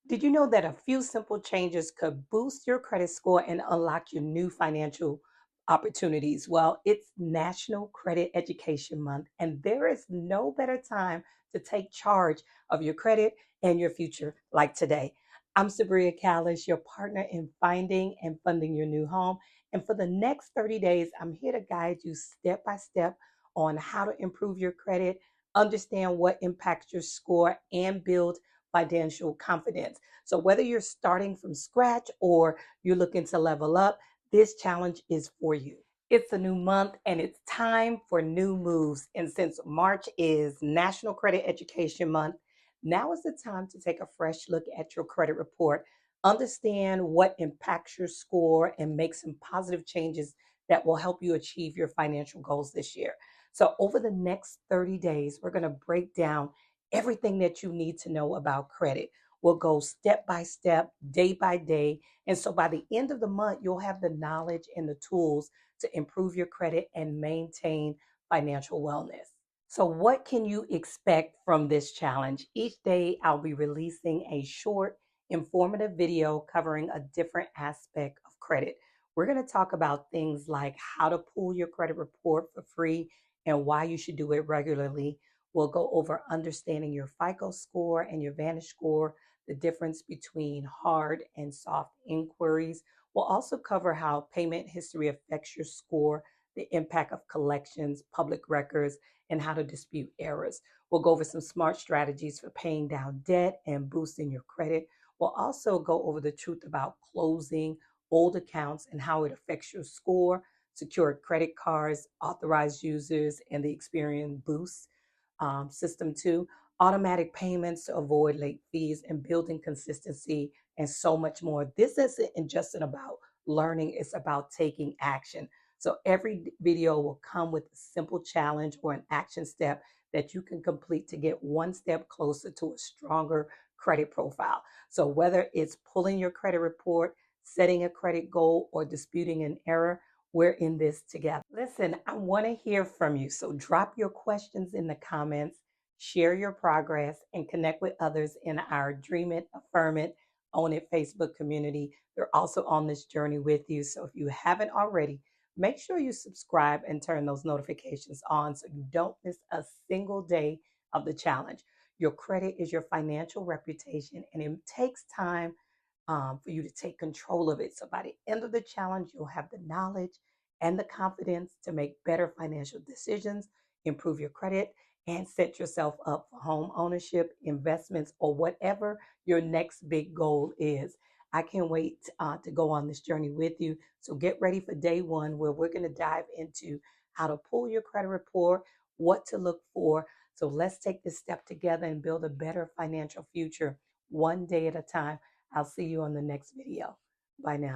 Did you know that a few simple changes could boost your credit score and unlock your new financial opportunities? Well, it's National Credit Education Month, and there is no better time to take charge of your credit and your future like today. I'm Sabria Callis, your partner in finding and funding your new home. And for the next 30 days, I'm here to guide you step by step on how to improve your credit, understand what impacts your score, and build financial confidence. So, whether you're starting from scratch or you're looking to level up, this challenge is for you. It's a new month and it's time for new moves. And since March is National Credit Education Month, now is the time to take a fresh look at your credit report, understand what impacts your score, and make some positive changes that will help you achieve your financial goals this year. So, over the next 30 days, we're going to break down everything that you need to know about credit. We'll go step by step, day by day. And so by the end of the month, you'll have the knowledge and the tools to improve your credit and maintain financial wellness. So, what can you expect from this challenge? Each day, I'll be releasing a short, informative video covering a different aspect of credit. We're going to talk about things like how to pull your credit report for free and why you should do it regularly. We'll go over understanding your FICO score and your Vantage score, the difference between hard and soft inquiries. We'll also cover how payment history affects your score, the impact of collections, public records, and how to dispute errors. We'll go over some smart strategies for paying down debt and boosting your credit. We'll also go over the truth about closing old accounts and how it affects your score, secured credit cards, authorized users, and the Experian Boost system two, automatic payments to avoid late fees, and building consistency, and so much more. This isn't just about learning, it's about taking action. So every video will come with a simple challenge or an action step that you can complete to get one step closer to a stronger credit profile. So whether it's pulling your credit report, setting a credit goal, or disputing an error, we're in this together. Listen, I want to hear from you. So drop your questions in the comments, share your progress, and connect with others in our Dream It, Affirm It, Own It Facebook community. They're also on this journey with you. So if you haven't already, make sure you subscribe and turn those notifications on so you don't miss a single day of the challenge. Your credit is your financial reputation, and it takes time for you to take control of it. So by the end of the challenge, you'll have the knowledge and the confidence to make better financial decisions, improve your credit, and set yourself up for home ownership, investments, or whatever your next big goal is. I can't wait to go on this journey with you. So get ready for day one, where we're going to dive into how to pull your credit report, what to look for. So let's take this step together and build a better financial future one day at a time. I'll see you on the next video. Bye now.